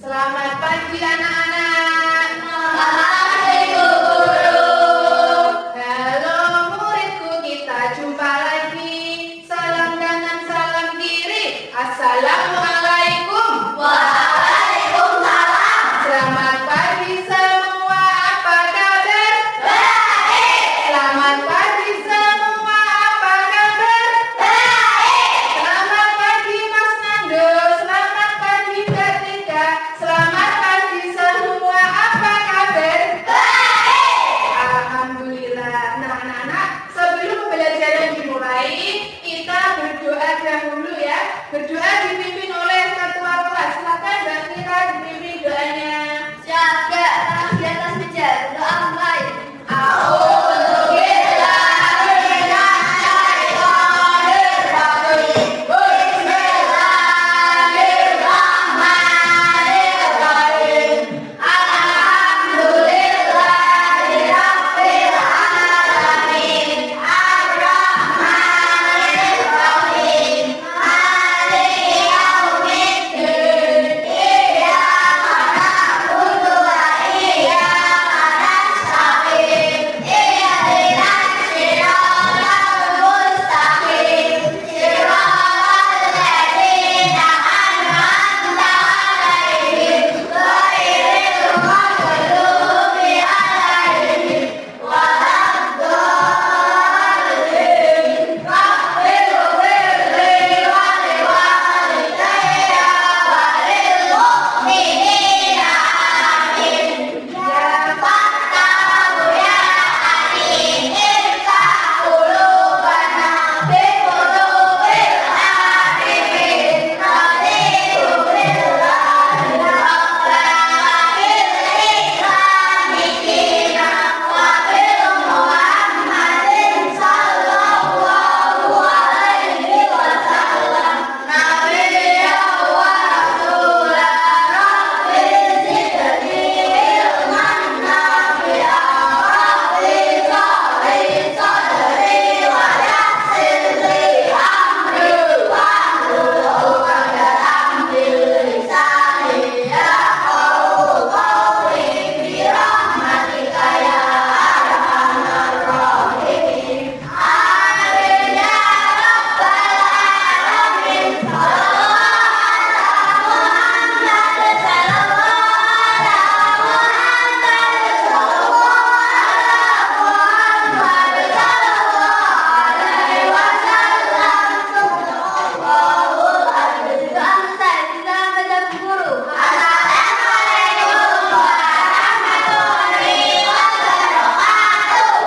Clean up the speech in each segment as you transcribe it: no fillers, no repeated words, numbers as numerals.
Selamat pagi anak-anak. Selamat pagi Bu Guru. Halo muridku, kita jumpa lagi. Salam kanan, salam kiri. Assalamualaikum. Waalaikumsalam. Selamat pagi semua, apa kabar? Baik. Selamat pagi semua, apa kabar? Baik. Selamat pagi Mas Nando, selamat pagi Mbak Tika, selamat pagi semua, apa kabar? Baik. Alhamdulillah. Nah anak-anak, sebelum pembelajaran dimulai, kita berdoa dahulu ya. Berdoa dipimpin oleh ketua kelas. Silakan Mbak Tika dipimpin doanya. Jaga tangan di atas meja. Doa mulai.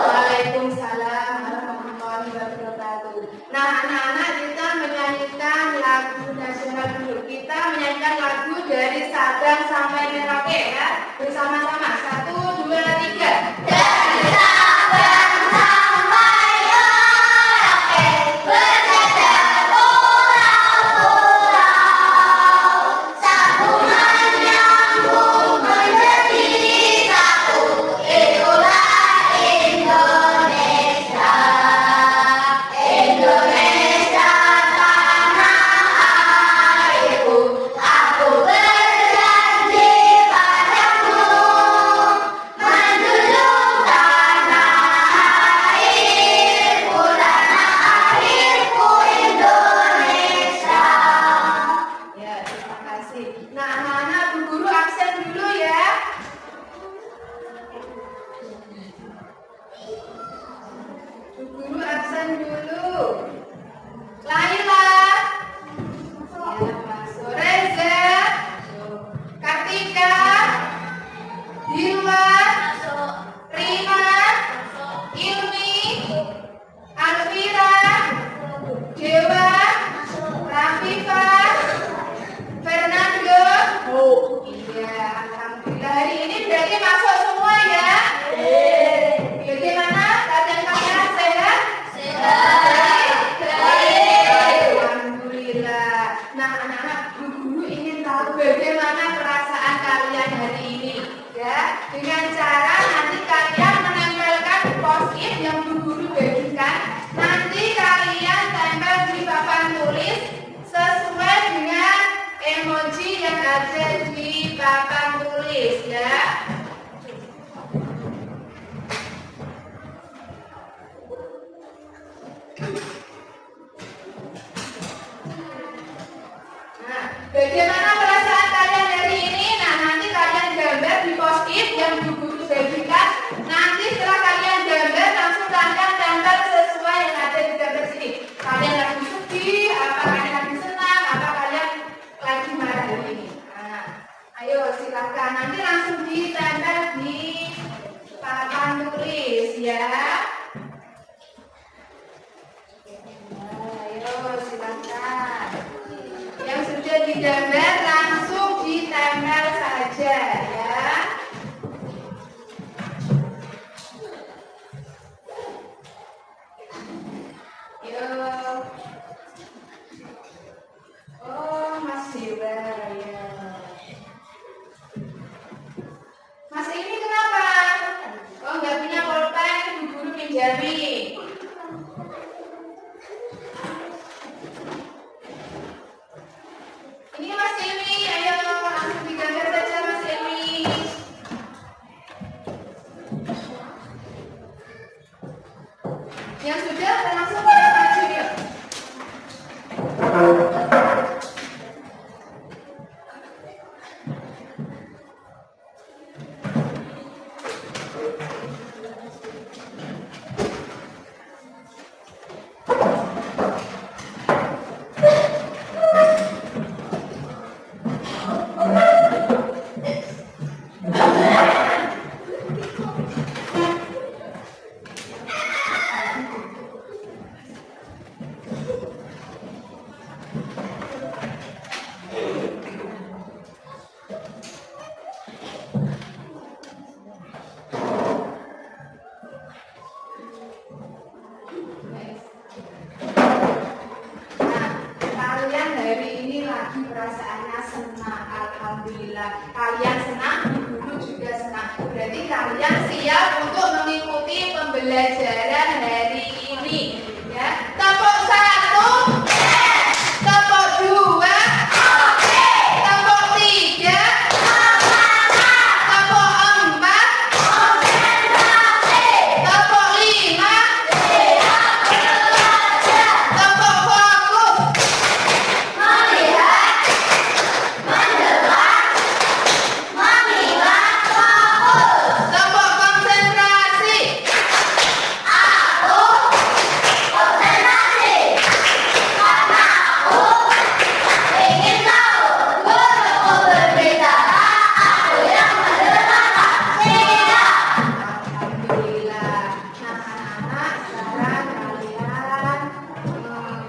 Waalaikumsalam warahmatullahi wabarakatuh. Nah anak-anak, kita menyanyikan lagu nasional dulu. Kita menyanyikan lagu dari Sabang sampai Merauke ya. Bersama-sama. 1, 2, 3. Dari Sabang sampai Merauke, berjajar pulau-pulau, sambungan nyambung menjadi satu. Itulah Indonesia. Indonesia tanah airku. Aku berjanji padamu, menjunjung tanah airku Indonesia. Ya, terima kasih. Nah anak-anak, Bu Guru absen dulu ya. Bu Guru absen dulu. Laila. Ya, masuk. Reza. Kartika. Dilma. Rima. Ilmi. Alvira. Dewa. Rafifah. Fernando. Iya, alhamdulillah hari ini berarti masuk semua ya. Bagaimana keadaan kalian, sehat? Alhamdulillah. Nah anak-anak, Bu Guru ingin tahu bagaimana perasaan kalian hari ini ya. Dengan cara nanti kalian menempelkan post-it yang Bu Guru bagikan. Nanti kalian tempel di papan tulis sesuai dengan emoji yang ada di papan tulis ya. Nah, bagaimana perasaan kalian hari ini? Nah, nanti kalian gambar di post-it yang Bu Guru bagikan. Nanti setelah kalian gambar, langsung kalian tempel sesuai yang ada di gambar sini. Kalian lagi sedih, apa kalian lagi senang, apa kalian lagi marah hari ini. Nah, ayo silakan. Nanti langsung ditempel di papan tulis ya. Ayo silakan. Yang sudah digambar langsung ditempel saja ya. Yuk. Oh, Mas Dewa ya. Mas ini kenapa? Oh, nggak punya pulpen, Bu Guru pinjami. Ini Mas Emi, ayo langsung digambar saja Mas Emi. Yang sudah langsung pada maju yuk. Perasaannya senang, alhamdulillah. Kalian senang, guru juga senang. Berarti kalian siap untuk mengikuti pembelajaran hari ini. Ya, tepuk 1, tepuk 2, tepuk 3, tepuk 4, tepuk 5, tepuk fokus. Tepuk konsentrasi. Alhamdulillah. Nah, anak-anak, sekarang kalian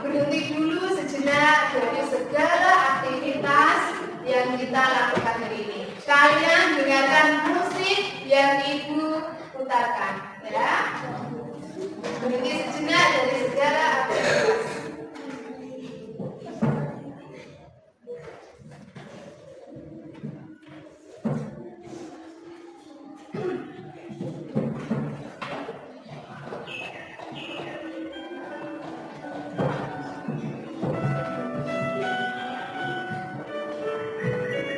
berhenti dulu sejenak dari segala aktivitas yang kita lakukan hari ini. Kalian dengarkan musik yang Ibu putarkan, ya. Berhenti sejenak dari segala aktivitas.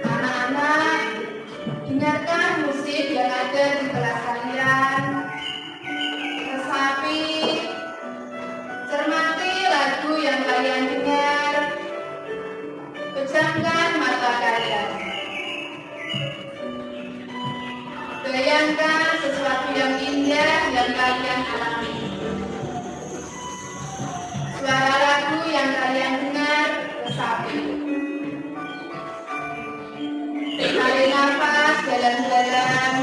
Anak-anak, dengarkan musik yang ada di kelas kalian. Resapi, cermati lagu yang kalian dengar. Pejamkan mata kalian. Bayangkan sesuatu yang indah yang kalian alami. Suara lagu yang kalian dengar, resapi. Tarik nafas dalam-dalam.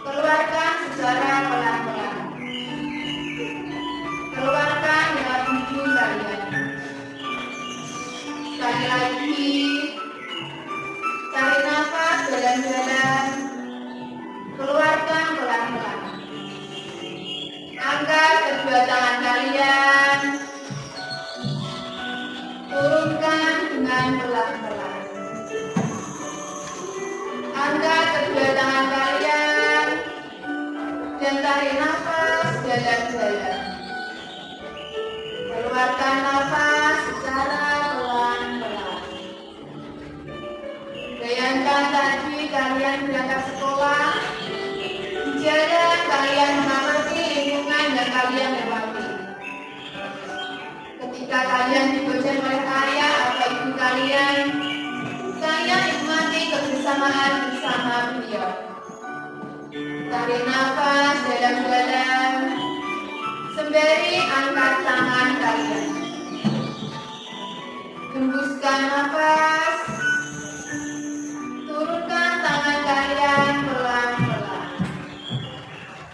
Keluarkan secara pelan-pelan. Keluarkan lewat hidung kalian. Sekali lagi. Tarik nafas dalam-dalam. Keluarkan pelan-pelan. Angkat kedua tangan kalian. Turunkan dengan pelan-pelan. Angkat kedua tangan kalian dan tarik nafas dalam-dalam. Keluarkan nafas secara pelan-pelan. kalian berangkat sekolah, di jalan kalian mengamati lingkungan yang kalian lewati. Ketika kalian dibonceng oleh ayah atau ibu kalian nikmati kebersamaan bersama beliau. Tarik nafas dalam-dalam sembari angkat tangan kalian. Hembuskan nafas, turunkan tangan kalian pelan-pelan.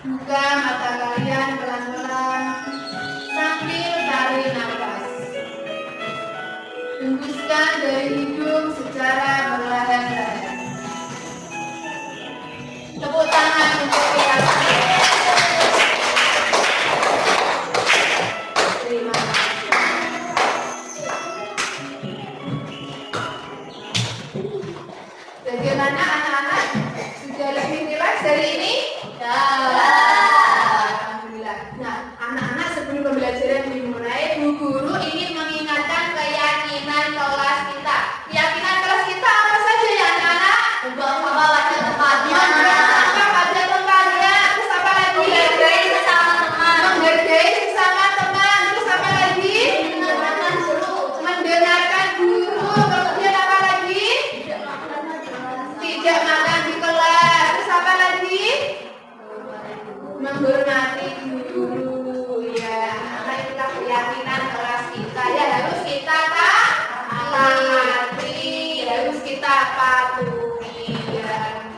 Buka mata kalian pelan-pelan sambil tarik nafas. Hembuskan dari hidung secara perlahan-lahan. Tepuk tangan untuk kita. Terima kasih. Bagaimana anak-anak? Sudah lebih rileks hari ini? Ya. Alhamdulillah. Nah, anak-anak sebelum pembelajaran dimulai, Bu Guru ingin mengingatkan keyakinan kelas kita. Keyakinan kelas kita apa saja ya anak-anak? Buang sampah pada tempatnya. Sampah pada tempatnya. Terus apa lagi? Menghargai sesama teman. Menghargai sesama teman. Terus apa lagi? Mendengarkan guru. Mendengarkan guru. Kemudian apa lagi? Tidak makan di kelas. Terus apa lagi? Menghormati guru. Ya, anak itulah keyakinan kelas kita. Ya, harus kita taati, harus kita patuhi.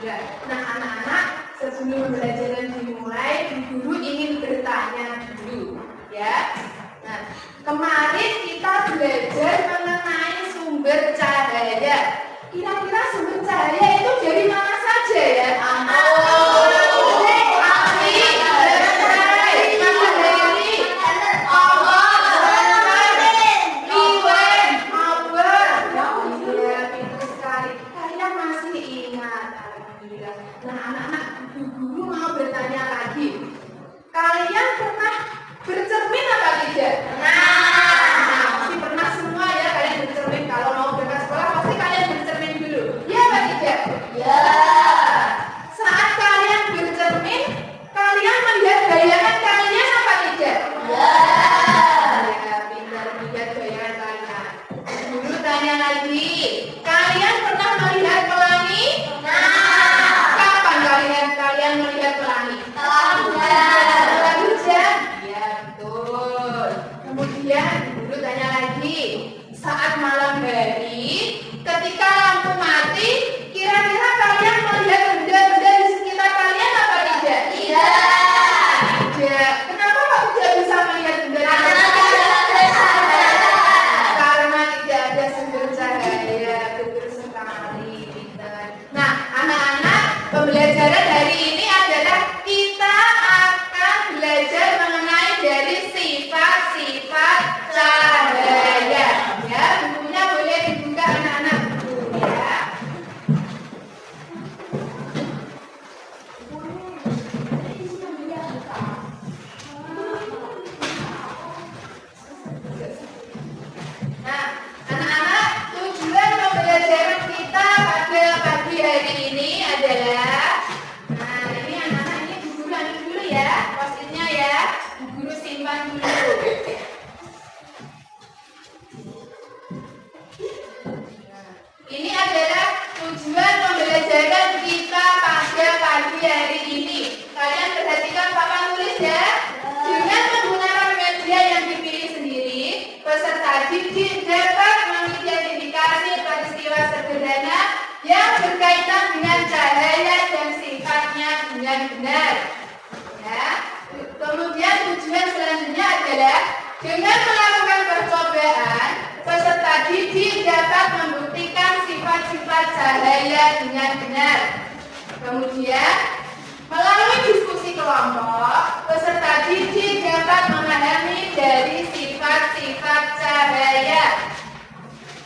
Ya. Nah, anak-anak, sebelum pembelajaran dimulai, Bu Guru ingin bertanya dulu, ya. Nah, kemarin kita belajar mengenai sumber cahaya. Kira-kira sumber cahaya itu dari mana saja ya? Nah, anak-anak, Bu Guru mau bertanya lagi. Kalian pernah bercermin apa tidak? Nah, pasti pernah semua ya kalian bercermin. Kalau mau berangkat sekolah pasti kalian bercermin dulu. Ya apa tidak? Ya. Saat kalian bercermin, kalian melihat bayangan kalian apa tidak? Ya. Ya, pintar melihat bayangan kalian. Guru tanya lagi. Kalian pernah melihat pelangi? Kapan kalian melihat pelangi? Setelah hujan? Ya, betul. Kemudian guru tanya lagi, saat malam hari, ketika lampu mati, kira-kira kalian melihat benda-benda di sekitar kalian apa tidak? Iya. Tidak. Kenapa kok tidak bisa melihat benda-benda? Karena tidak ada sumber cahaya. Betul sekali, pintar. Nah, anak-anak, pembelajaran hari ini adalah kita akan belajar mengenai dari sifat-sifat cahaya. Ya, bukunya boleh dibuka anak-anak buku ya. Nah, anak-anak, tujuan pembelajaran kita pada pagi hari ini adalah, nah ini anak-anak, ini Bu Guru ambil dulu ya, post-itnya ya, Bu Guru simpan dulu. Nah, ini adalah tujuan pembelajaran kita pada pagi hari ini. Kalian perhatikan papan tulis ya. Dengan menggunakan media yang dipilih sendiri, peserta didik dapat mengidentifikasi peristiwa sederhana yang berkaitan dengan cahaya dan sifatnya dengan benar. Ya. Kemudian tujuan selanjutnya adalah dengan melakukan percobaan, peserta didik dapat membuktikan sifat-sifat cahaya dengan benar. Kemudian melalui diskusi kelompok, peserta didik dapat memahami dari sifat-sifat cahaya.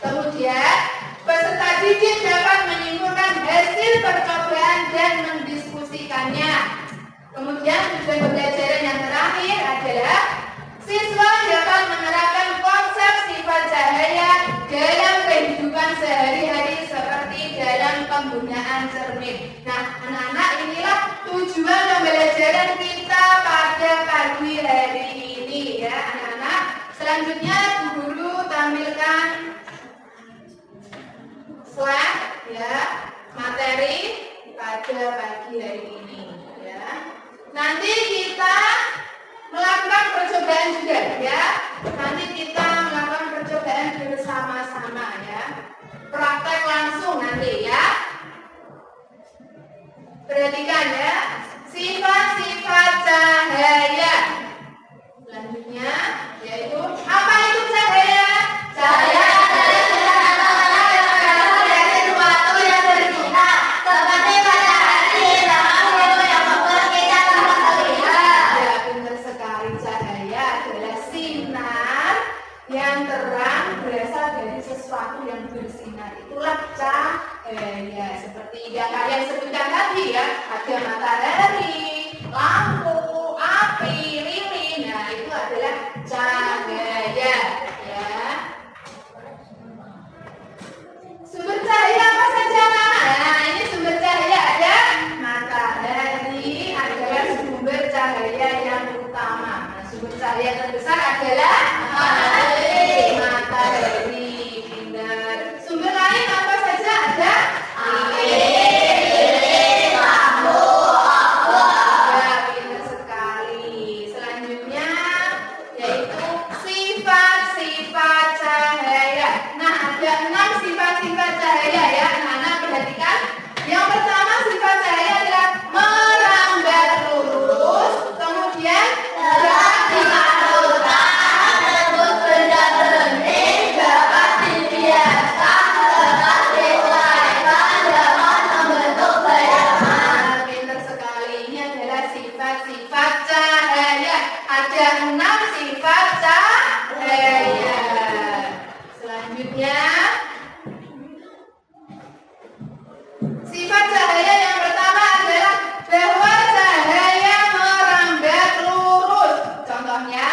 Kemudian, peserta didik dapat menyimpulkan hasil percobaan dan mendiskusikannya. Kemudian, tujuan pembelajaran yang terakhir adalah siswa dapat menerapkan konsep sifat cahaya dalam kehidupan sehari-hari seperti dalam pembukaan penggunaan cermin. Nah, anak-anak, inilah tujuan pembelajaran kita pada pagi hari ini ya, anak-anak. Selanjutnya Bu Guru tampilkan slide ya, materi pada pagi hari ini ya. Nanti kita melakukan percobaan juga ya. Nanti kita melakukan percobaan bersama-sama ya. Praktek langsung nanti ya. Perhatikan ya. Sifat-sifat cahaya. Selanjutnya yaitu apa itu cahaya? Cahaya adalah sesuatu yang bersinar seperti matahari yang membuat kita dapat terlihat. Ya, benar sekali. Cahaya adalah sinar yang terang berasal dari sesuatu yang bersinar. Itulah cahaya. Seperti yang kalian sebutkan tadi ya, ada matahari, lampu, api, lilin. Nah, itu adalah cahaya ya. Sumber cahaya apa saja? Nah, ini sumber cahaya ada matahari adalah sumber cahaya yang utama. Nah, sumber cahaya terbesar adalah matahari. Matahari, benar. Sumber lain apa saja? Ada lilin, lampu, obor. Ya, benar sekali. Selanjutnya yaitu sifat-sifat cahaya. Nah, ada 6 sifat-sifat cahaya ya, anak-anak perhatikan. Yang pertama sifat cahaya adalah merambat lurus, kemudian gerak di lautan, tembus benda bening, dapat dibiaskan, dapat diuraikan, dapat membentuk bayangan. Pintar sekali. Ini adalah sifat-sifat cahaya. Ada 6 sifat cahaya. Selanjutnya sifat cahaya yang pertama adalah bahwa cahaya merambat lurus. Contohnya,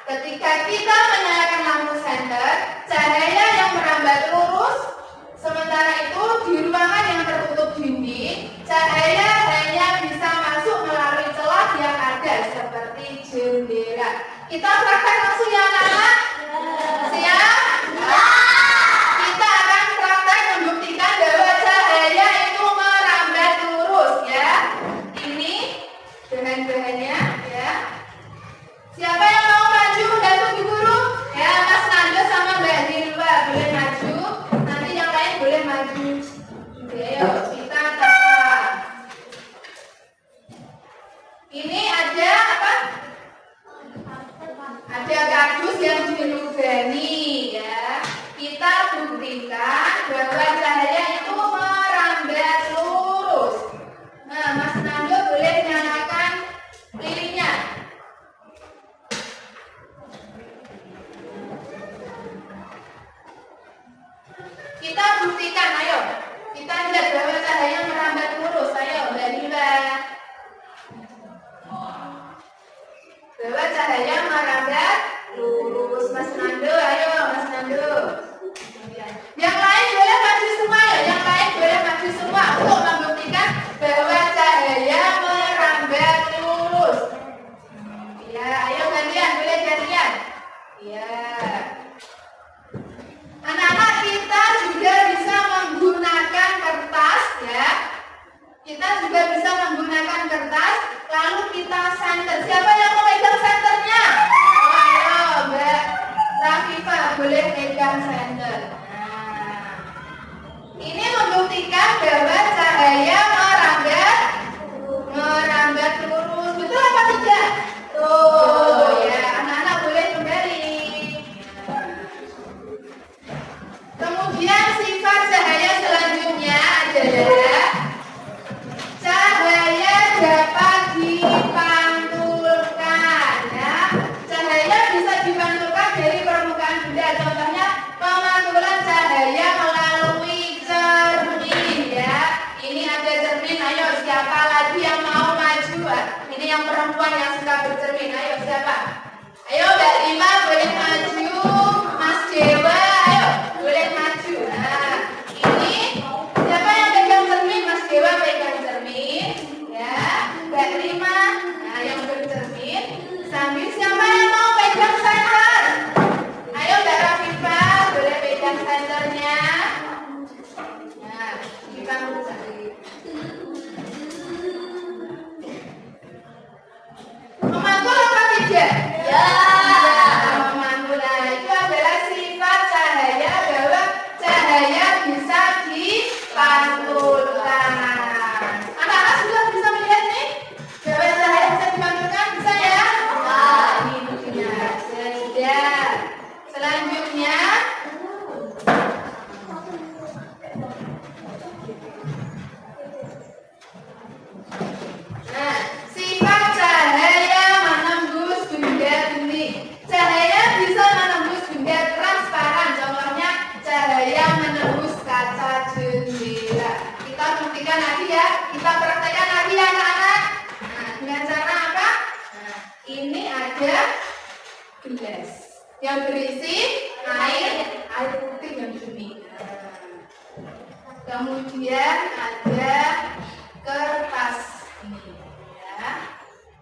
ketika kita menyalakan lampu senter, cahaya yang merambat lurus. Sementara itu di ruangan yang tertutup dinding, cahaya hanya bisa masuk melalui celah yang ada seperti jendela. Kita praktek langsung ya anak-anak. Siap? Kita akan praktek membuktikan bahwa cahaya itu merambat lurus ya. Ini bahan-bahannya ya. Siapa yang mau maju membantu Bu Guru? Ya, Mas Nando sama Mbak Dilwa boleh maju. Nanti yang lain boleh maju. Ayo kita tetap. Ini ada apa? Ada kardus yang dilubani ya. Kita buktikan bahwa cahaya itu merambat lurus. Nah, Mas Nando boleh nyalakan lilinnya. Kita buktikan, ayo. Kita lihat bahwa cahaya merambat lurus. Ayo, Mbak Nila. Bahwa cahaya merambat lurus. Mas Nando, ayo Mas Nando. Yang lain boleh maju semua ya. Yang lain boleh maju semua untuk membuktikan bahwa cahaya merambat lurus. Ya, ayo gantian, boleh gantian. Ya. Anak-anak, kita juga bisa menggunakan kertas ya. Kita juga bisa menggunakan kertas, lalu kita senter. Siapa yang mau pegang senternya? Oh, ayo Mbak Rafifa boleh pegang senter. Nah, ini membuktikan bahwa cahaya merambat lurus. Betul apa tidak? Tuh ya, anak-anak boleh kembali. Kemudian sifat cahaya selanjutnya adalah cahaya dapat dipantulkan ya. Cahaya bisa dipantulkan dari permukaan benda. Contohnya pemantulan cahaya melalui cermin ya. Ini ada cermin. Ayo siapa lagi yang mau maju? Ini yang perempuan yang suka bercermin. Ayo siapa? Ayo Mbak Lima boleh maju. Mas Dewa ayo boleh maju. Nah, ini siapa yang pegang cermin? Sambut cari. Memantul apa tidak? Ya. Memantul. Nah, itu adalah sifat cahaya bahwa cahaya bisa dipantulkan. Anak-anak sudah bisa melihat nih bahwa cahaya bisa dipantulkan, bisa ya? Nah, ini buktinya. Sudah. Selanjutnya. Nah, sifat cahaya menembus benda bening. Cahaya bisa menembus benda transparan. Contohnya cahaya menembus kaca jendela. Kita buktikan lagi ya. Kita praktekkan lagi ya anak-anak. Nah, dengan cara apa? Nah, ini ada gelas yang berisi air putih yang jernih. Kemudian ada kertas ini ya.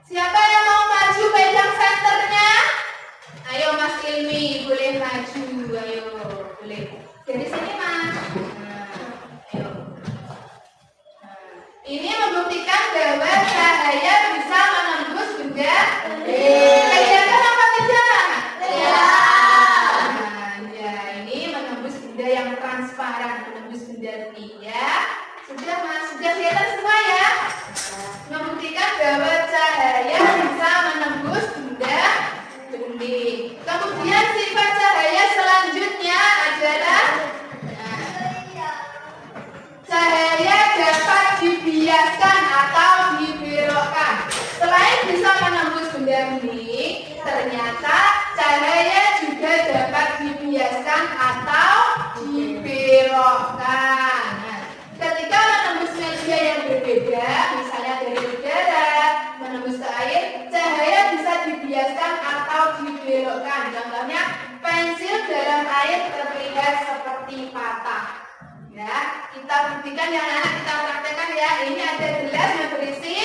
Siapa yang mau maju pegang senternya? Ayo Mas Ilmi, boleh maju. Ayo, boleh. Dari sini Mas. Ayo. Ini membuktikan bahwa cahaya bisa menembus benda. Kelihatan apa tidak? Ya. Nah, ya, ini menembus benda yang transparan, menembus benda ya. Sudah Mas, sudah kelihatan semua ya? Membuktikan bahwa cahaya bisa menembus benda bening. Kemudian sifat cahaya selanjutnya adalah cahaya dapat dibiaskan atau dibelokkan. Selain bisa menembus benda bening, ternyata cahaya juga dapat dibiaskan atau dibelokkan. Nah, ketika menembus media yang berbeda, misalnya dari udara menembus ke air, cahaya bisa dibiaskan atau dibelokkan. Contohnya, pensil dalam air terlihat seperti patah. Ya, kita buktikan yang anak kita praktekkan ya. Ini ada gelas yang berisi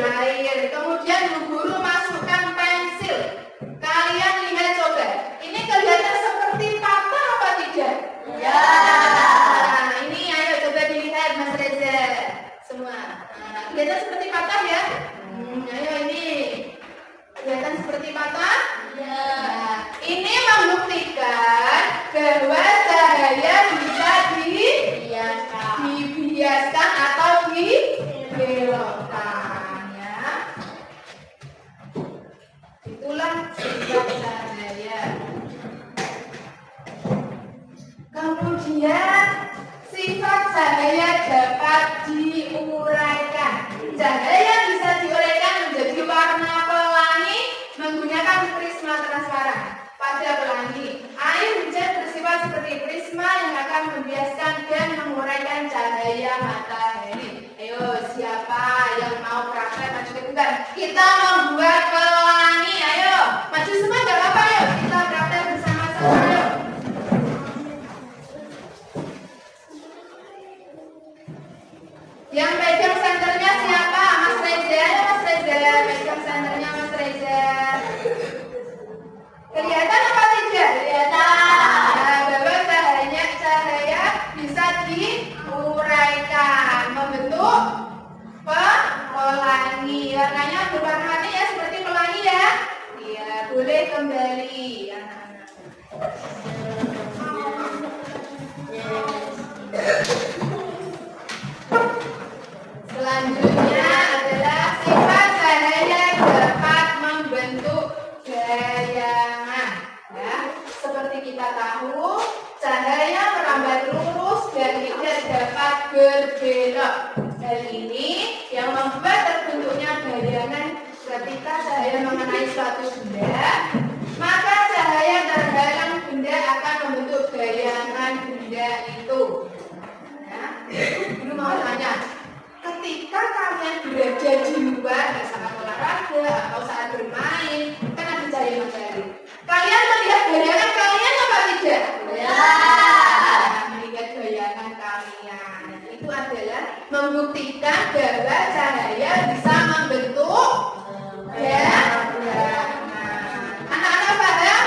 air. Kemudian Bu Guru masukkan pensil. Kalian lihat coba. Ini kelihatan seperti patah apa tidak? Ya. Nah, ini ayo coba dilihat Mas Reza. Semua. Nah, kelihatan seperti patah ya? Ayo ini. Kelihatan seperti patah? Ya. Nah, ini membuktikan bahwa cahaya bisa dibiaskan atau dibelokkan ya. Itulah sifat cahaya. Kemudian sifat cahaya dapat diuraikan. Cahaya bisa diuraikan menjadi warna pelangi menggunakan prisma transparan. Pada pelangi, air hujan bersifat seperti prisma yang akan membiaskan dan menguraikan cahaya matahari. Ayo, siapa yang mau praktek maju ke depan? Kita membuat pelangi. Ayo, maju semua nggak apa-apa. Ayo, kita praktek bersama-sama. Ayo. Yang pegang senternya siapa? Mas Reza. Ayo Mas Reza, pegang senternya Mas Reza. Kelihatan apa tidak? Kelihatan. Nah, bahwa cahaya bisa diuraikan membentuk pelangi. Warnanya berwarna-warni ya seperti pelangi ya. Iya, boleh kembali anak-anak. Selanjutnya adalah sifat cahaya dapat membentuk bayangan. Ya, seperti kita tahu, cahaya merambat lurus dan tidak dapat berbelok. Hal ini yang membuat terbentuknya bayangan ketika cahaya mengenai suatu benda, maka cahaya terhalang benda akan membentuk bayangan benda itu. Ya, dulu mau tanya, ketika kalian berada di luar saat olahraga atau saat bermain, kan ada cahaya matahari. Kalian melihat bayangan kalian apa tidak? Ya. Melihat bayangan kalian. Itu adalah membuktikan bahwa cahaya bisa membentuk bayangan. Anak-anak paham?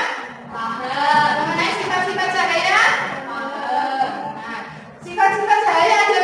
Paham. Mengenai sifat-sifat cahaya? Paham. Nah, sifat-sifat cahaya ada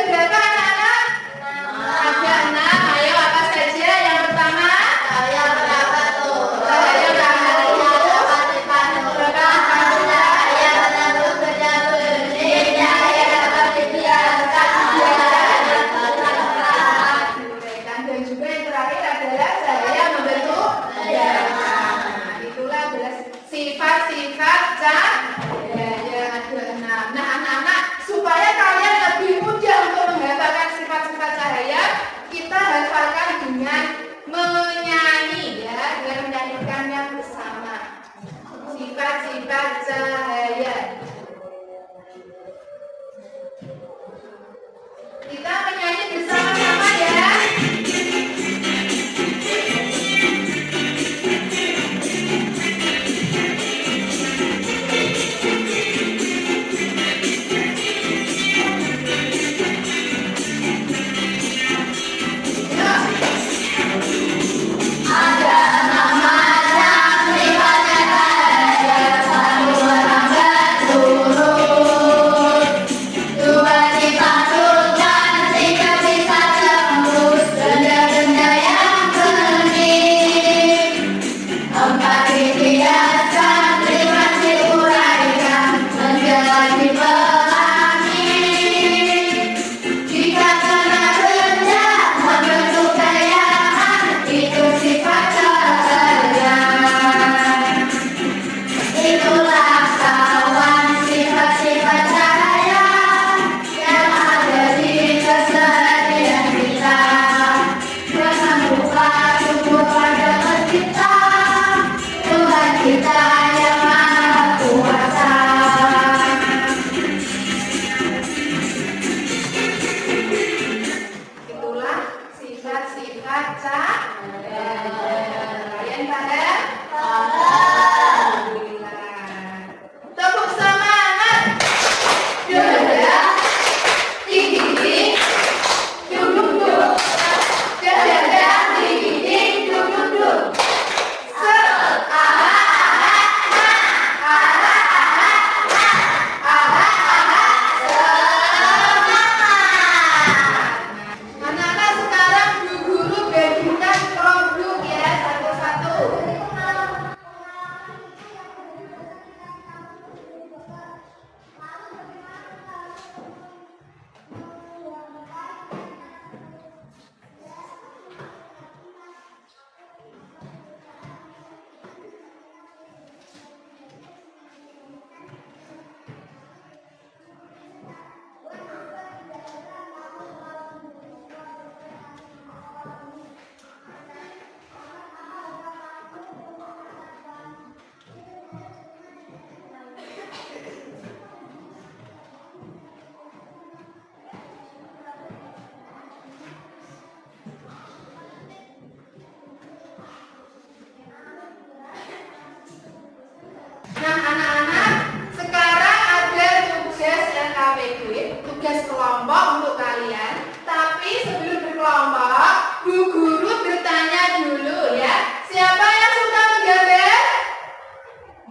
sekelompok untuk kalian. Tapi sebelum berkelompok, Bu Guru bertanya dulu ya. Siapa yang suka menggambar?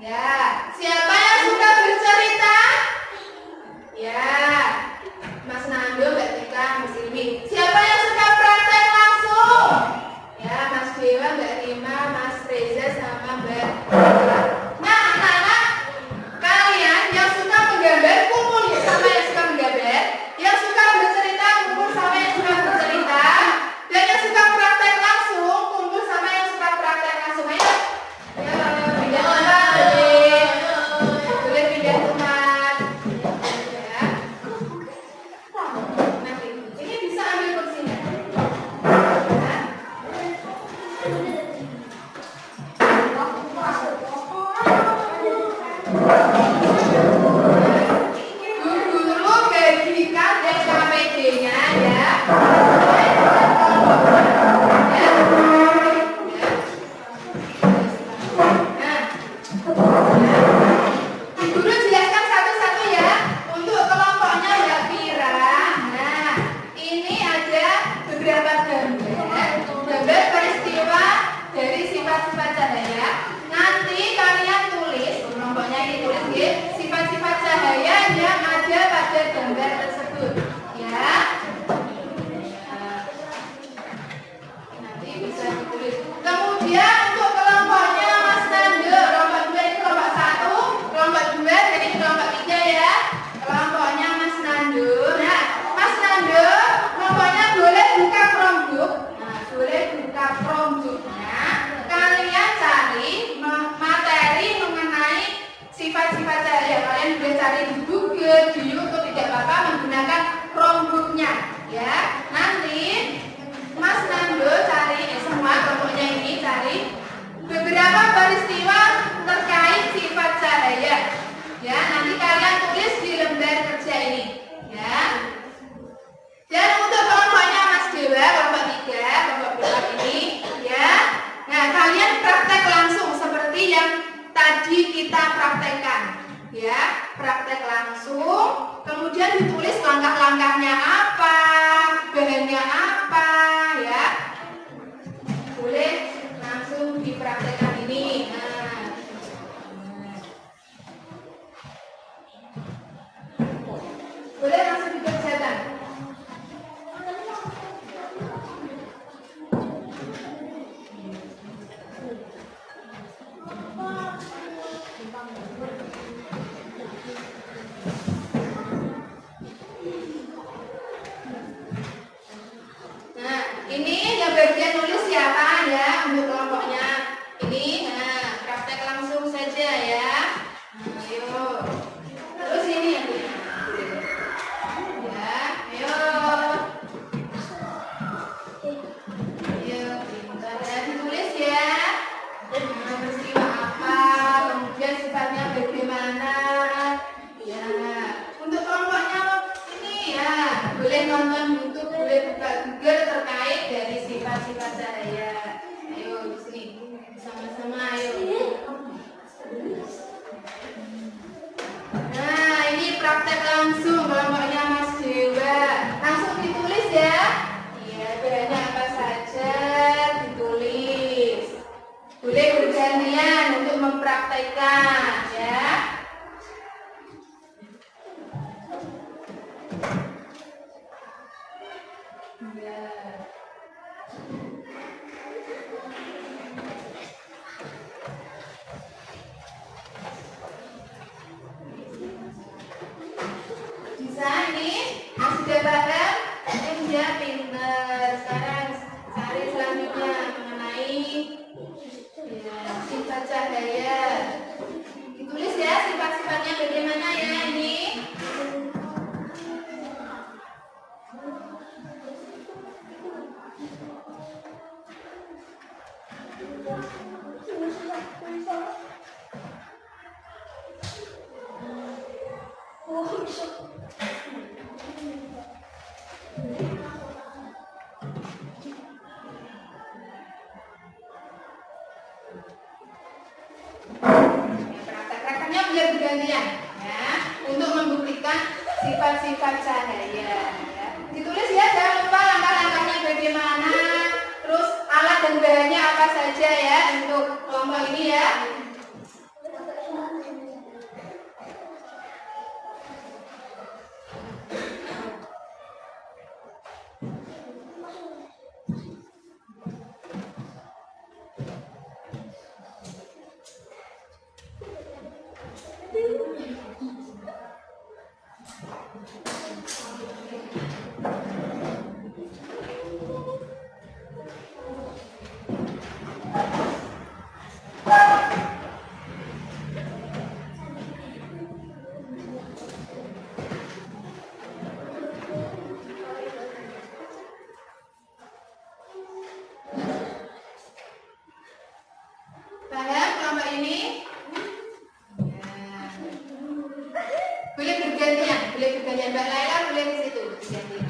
Ya. Siapa yang suka bercerita? Ya. Mas Nando, Mbak Tika, Mas Ilmi. Siapa yang suka praktek langsung? Ya, Mas Dewa, Mbak Rima, Mas Reza, sama Mbak Tika. Nah, anak-anak, kalian yang suka menggambar kumpul ya sama yang suka menggambar, yang suka bercerita kumpul sama yang suka bercerita, dan yang suka praktek langsung kumpul sama yang suka praktek langsung. Ayo, ya, pindah tempat, boleh pindah tempat. Ya. Nanti, ini bisa ambil kursinya. Ya. Bu Guru bagikan SKPD-nya ya. Bu Guru jelaskan satu-satu ya. Untuk kelompoknya Mbak Fira. Nah, ini ada beberapa gambar peristiwa dari sifat-sifat cahaya. Nanti kalian tulis, kelompoknya ini tulis ya, sifat-sifat cahaya yang ada pada gambar tersebut. Ya. Nanti bisa ditulis. Kemudian untuk kelompoknya Mas Nando, kelompok 2 ini kelompok 1, kelompok 2 dan ini kelompok 3 ya. Kelompoknya Mas Nando. Nah, Mas Nando, kelompoknya boleh buka Chromebook. Nah, boleh buka Chromebooknya. Kalian cari materi mengenai sifat-sifat cahaya. Kalian boleh cari di Google, di YouTube, tidak apa-apa menggunakan Chromebooknya. Ya, nanti Mas Nando cari semua kelompoknya ini cari beberapa peristiwa terkait sifat cahaya. Ya, nanti kalian tulis di lembar kerja ini. Ya. Dan untuk kelompoknya Mas Dewa, kelompok 3, kelompok 4 ini, ya. Nah, kalian praktek langsung seperti yang tadi kita praktekkan. Ya, praktek langsung, kemudian ditulis langkah-langkahnya apa, bahannya apa, ya. Boleh langsung dipraktekkan ini. Nah. Boleh langsung dikerjakan. Nah, ini yang bagian nulis siapa ya untuk kelompoknya ini. Nah, praktek langsung saja ya. Nah, ayo. Terus ini ya. Ya, ayo. Ayo, pintar ya, ditulis ya. Nah, peristiwa apa, kemudian sifatnya bagaimana. Ya, untuk kelompoknya ini ya, boleh nonton YouTube, boleh buka Google terkait dari sifat-sifat cahaya. Ayo di sini sama-sama ayo. Nah, ini praktek langsung kelompoknya Mas Dewa. Langsung ditulis ya. Iya, bahannya apa saja ditulis. Boleh bergantian untuk mempraktekkan ya. Ya. Bisa ini? Nah, sudah paham? Ya, pinter. Sekarang cari selanjutnya mengenai ya, sifat cahaya. Ditulis ya sifat-sifatnya bagaimana ya ini. Praktek-prakteknya boleh bergantian ya untuk membuktikan sifat-sifat cahaya. ini ya. Paham kelompok ini? Ya. Boleh bergantian, Mbak Laila boleh ke situ bergantian.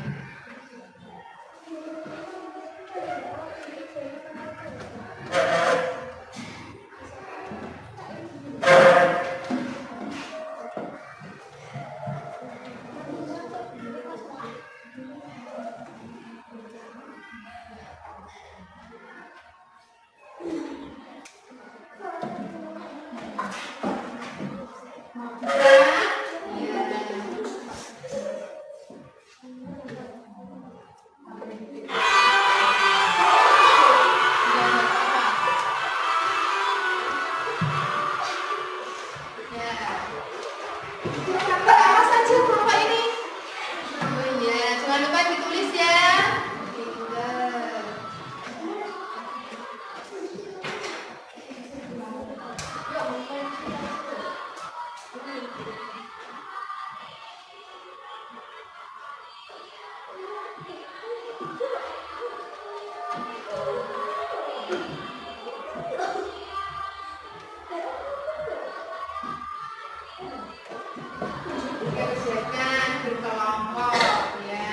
Awas saja kelompok ini. Oh iya, jangan lupa ditulis ya. Pinter. Kerjakan berkelompok ya.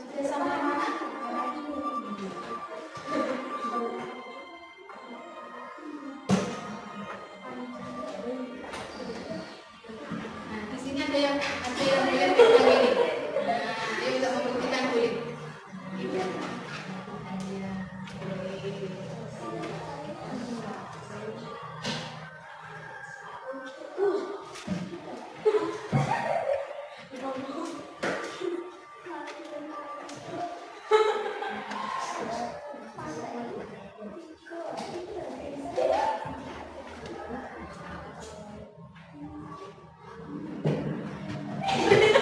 Sudah sampai mana? Nah, di sini ada yang boleh pegang ini. Nah, dia untuk membuktikan boleh. Iya. Iya. Boleh.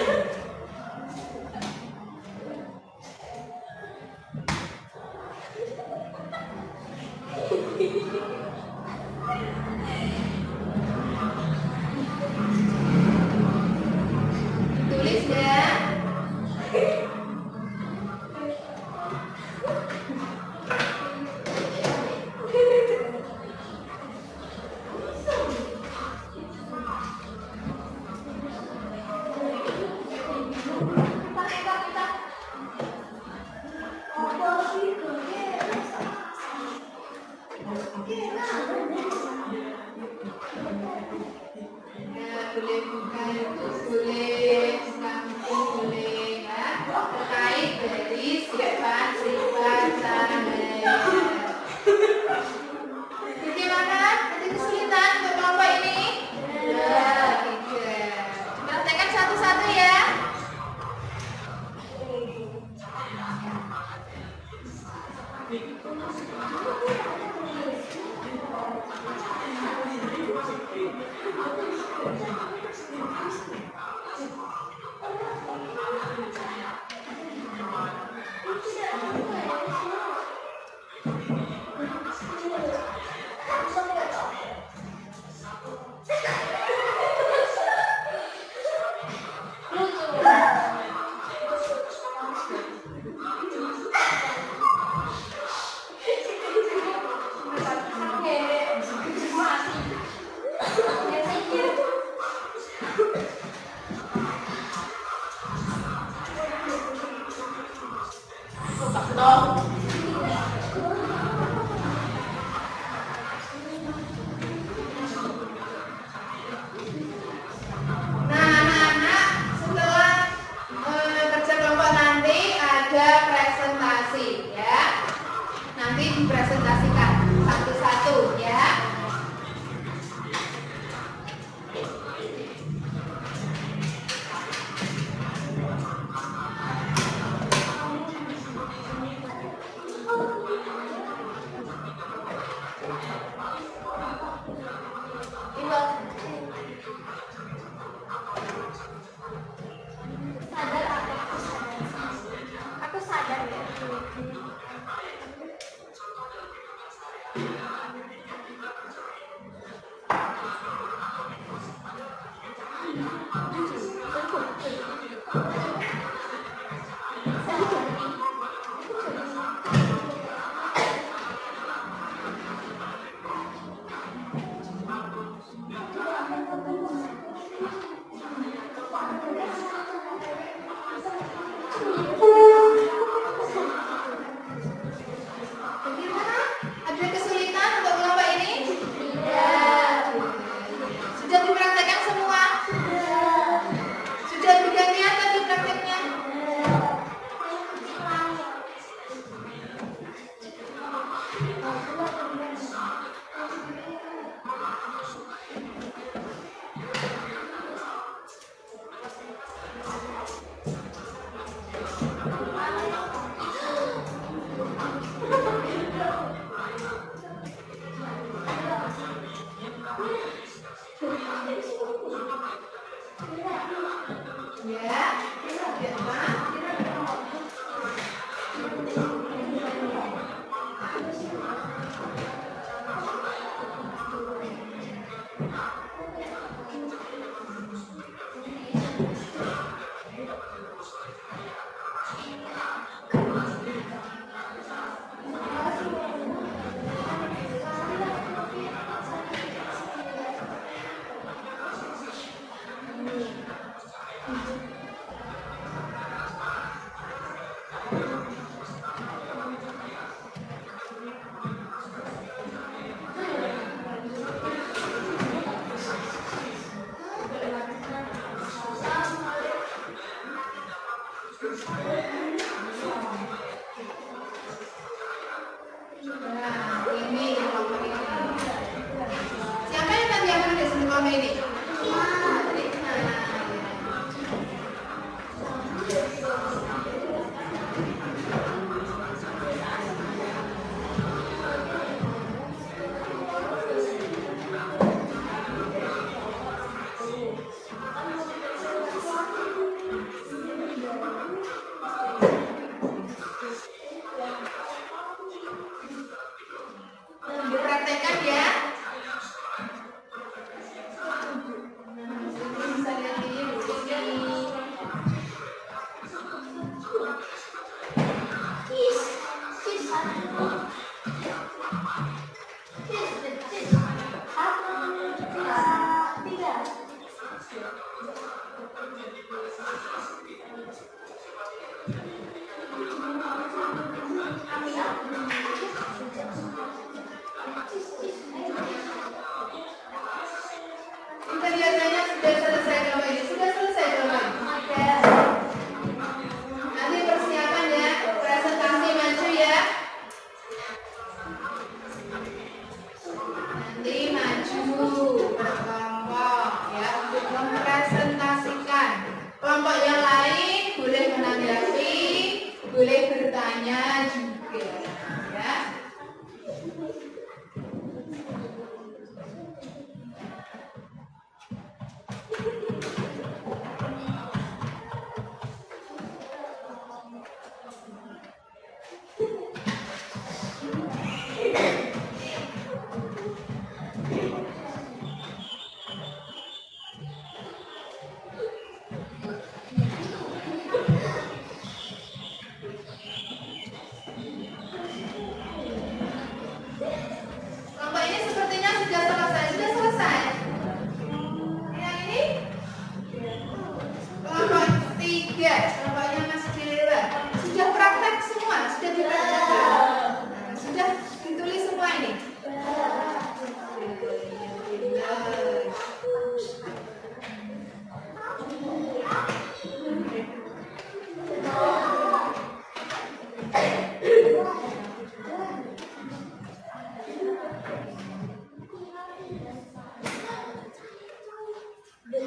Sudah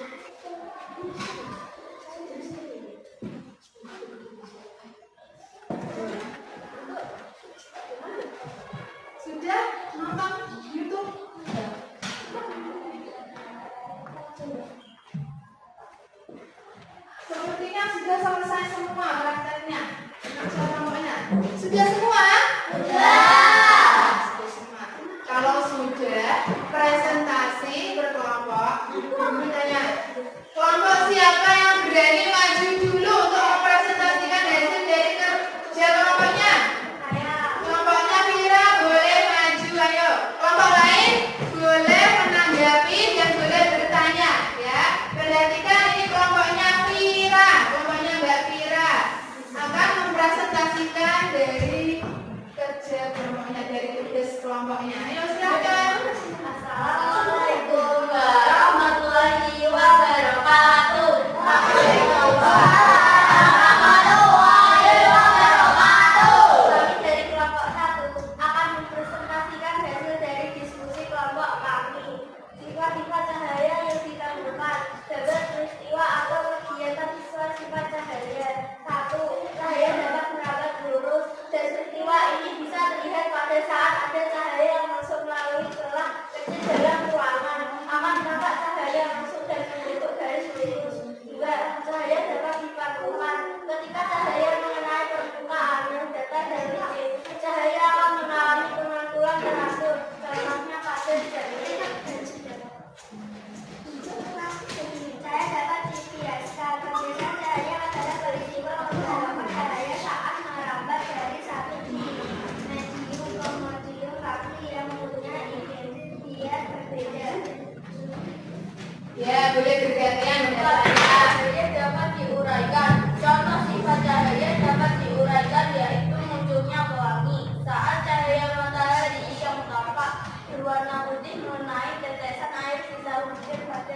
nonton YouTube? Sepertinya sudah selesai semua prakteknya. Kerja kelompoknya. Sudah semua? Sudah semua. Kalau sudah, presentasi berkelompok. Guru tanya, kelompok siapa yang berani maju dulu untuk mempresentasikan hasil dari kerja kelompoknya? Kelompoknya Vira boleh maju, ayo. Kelompok lain boleh menanggapi dan boleh bertanya, ya. Perhatikan ini kelompoknya Vira, kelompoknya Mbak Vira akan mempresentasikan dari kerja kelompoknya, dari tugas kelompoknya. Ayo silakan. Assalamualaikum warahmatullahi wabarakatuh. Kami dari kelompok 1 akan mempresentasikan hasil dari diskusi kelompok kami. Sifat-sifat cahaya yang ditemukan. Dapat peristiwa atau kegiatan sifat-sifat cahaya. 1. Cahaya dapat merambat lurus. Dan peristiwa ini bisa terlihat pada saat ada cahaya yang masuk melalui celah kecil dalam ruangan. Akan nampak cahaya masuk dan membentuk garis lurus. 2. Cahaya dapat dipantulkan. Ketika cahaya mengenai permukaan yang datar dan licin, cahaya akan mengalami pemantulan teratur. Contohnya pada jari. Cahaya dapat dibiaskan. Perbedaan cahaya adalah peristiwa penggerakan cahaya saat merambat dari satu medium ke medium lain yang mempunyai intensitas berbeda. Ya, boleh bergantian mendatangnya. Cahaya dapat diuraikan. Contoh sifat cahaya dapat diuraikan yaitu munculnya pelangi saat cahaya matahari yang tampak berwarna putih mengenai tetesan air sisa hujan pada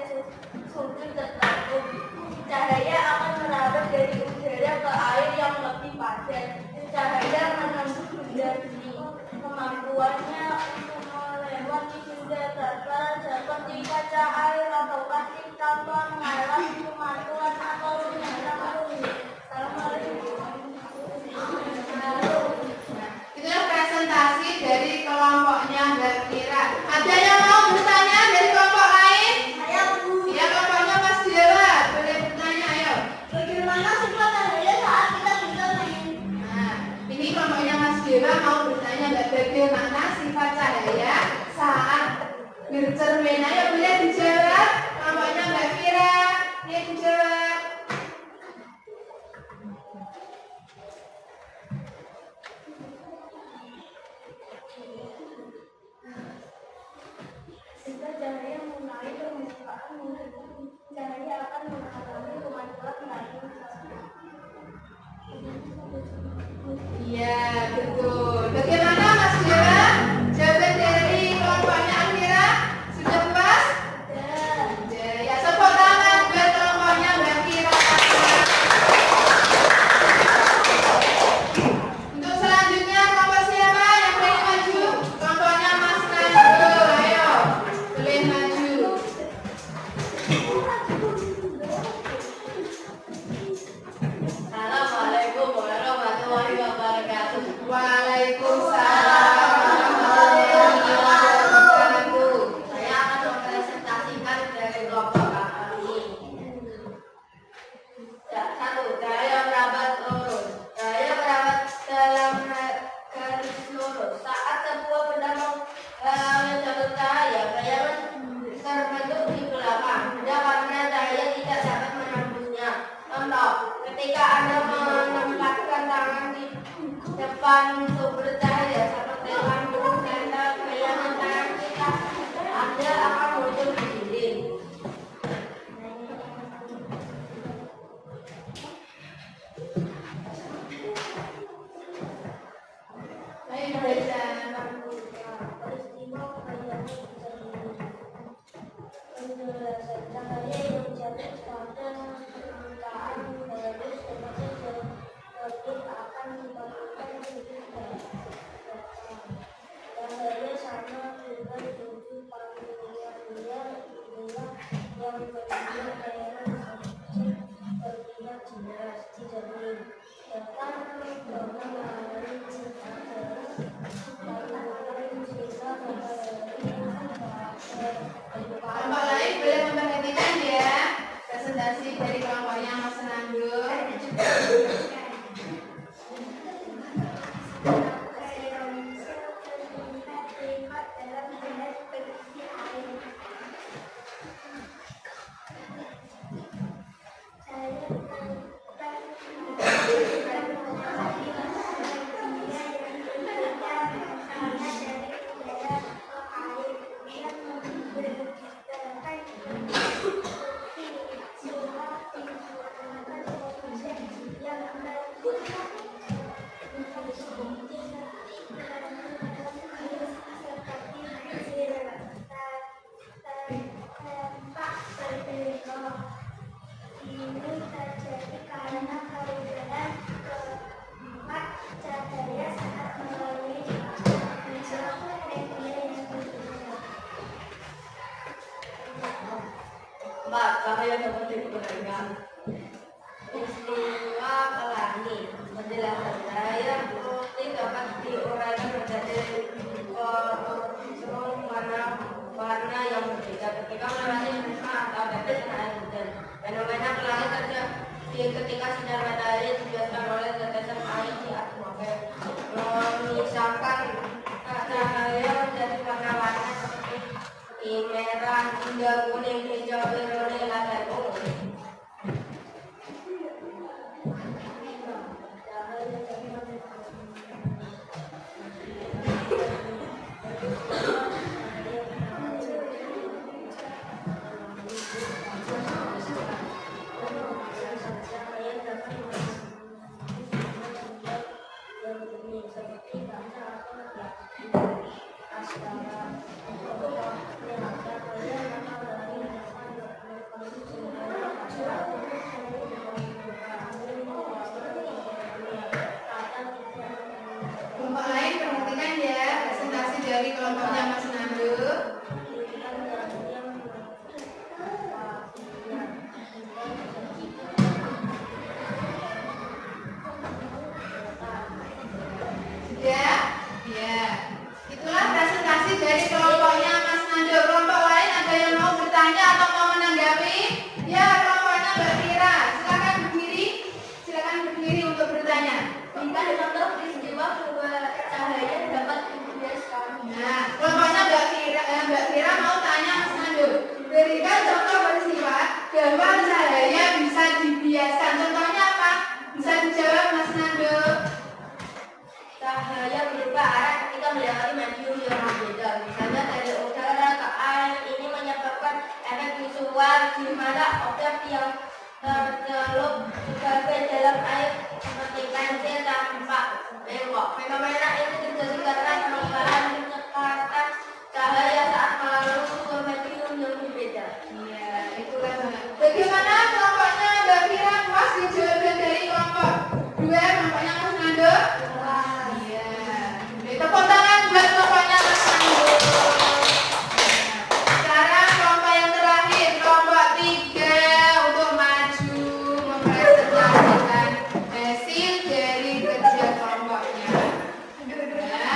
sudut tertentu. Cahaya akan merambat dari udara ke air yang lebih padat. Cahaya menembus benda bening. Kemampuannya untuk melewati benda datar seperti kaca air atau plastik tanpa mengalami pemantulan atau sinyal kuning. Itulah presentasi dari kelompoknya Mbak Vira. Ada yang mau bertanya dari kelompok lain? Saya Bu. Ya, kelompoknya Mas Dewa. Boleh bertanya, ayo. Bagaimana sifat cahaya saat kita bermain? Nah, ini kelompoknya Mas Dewa mau bertanya, Mbak, bagaimana sifat cahaya saat bercermin? Ayo, boleh dijawab. Kelompoknya Mbak Vira. Ya, dijawab. Sifat cahaya mengenai permukaan cahaya akan mengalami pemantulan lain. Iya, betul. Bagaimana Mas Dewa? Jawaban dari kelompoknya Amira sudah puas? Sudah. Ya, tepuk tangan buat kelompoknya Mbak Vira. Untuk selanjutnya kelompok siapa yang ingin maju? Kelompoknya Mas Najul. Ayo, boleh maju. Assalamualaikum warahmatullahi wabarakatuh. Waalaikumsalam warahmatullahi wabarakatuh. Saya akan mempresentasikan dari kelompok kami. Satu, cahaya merambat lurus. Cahaya merambat dalam garis lurus. Saat sebuah benda mengalami jalur cahaya, bayangan terbentuk di belakang benda karena cahaya tidak dapat menembusnya. Contoh, ketika Anda menempatkan tangan di depan sumber cahaya seperti lampu tenda, bayangan tangan kita Anda akan muncul di dinding. Baik, baca. Peristiwa bayangan penjelasan cahaya yang jatuh pada permukaan garis tersebut akan melakukan tiga cahaya sama dengan tujuh panggilan yang Kelompok lain boleh memperhatikan ya presentasi dari kelompoknya Mas Nando. Cahaya dapat digunakan. Istiwa pelangi menjelaskan cahaya putih dapat diuraikan menjadi warna yang berbeda ketika melewati prisma atau tetesan air hujan. Fenomena pelangi terjadi ketika sinar matahari dibiaskan oleh tetesan air di atmosfer, memisahkan cahaya menjadi warna-warna seperti merah, hingga kuning, hijau, biru, nila, dan ungu. Kelompok lain perhatikan ya presentasi dari kelompoknya Mas Nando. Sudah? Ya. Itulah presentasi dari kelompoknya Mas Nando. Kelompok lain ada yang mau bertanya atau mau menanggapi? Ya, kelompoknya Mbak Kira. Silakan berdiri. Silakan berdiri untuk bertanya. Jika contoh peristiwa perubahan cahaya dapat dibiaskan. Nah, kelompoknya Mbak Kira mau tanya Mas Nando. Berikan contoh peristiwa bahwa cahaya bisa dibiaskan. Contohnya apa? Bisa dijawab Mas Nando. Cahaya berubah arah ketika melewati medium yang berbeda. Misalnya dari udara ke air, ini menyebabkan efek visual di mana objek yang tercelup sebagai dalam air seperti pensil tampak bengkok. Fenomena ini terjadi karena perubahan kecepatan cahaya saat melalui sebuah medium yang berbeda. Iya, itulah. Bagaimana kelompoknya Mbak Kira? Puas di jawaban dari kelompok 2 kelompoknya Mas Nando? Iya. Tepuk tangan buat kelompoknya Mas Nando. Sekarang kelompok yang terakhir, kelompok 3 untuk maju mempresentasikan hasil dari kerja kelompoknya. Ya.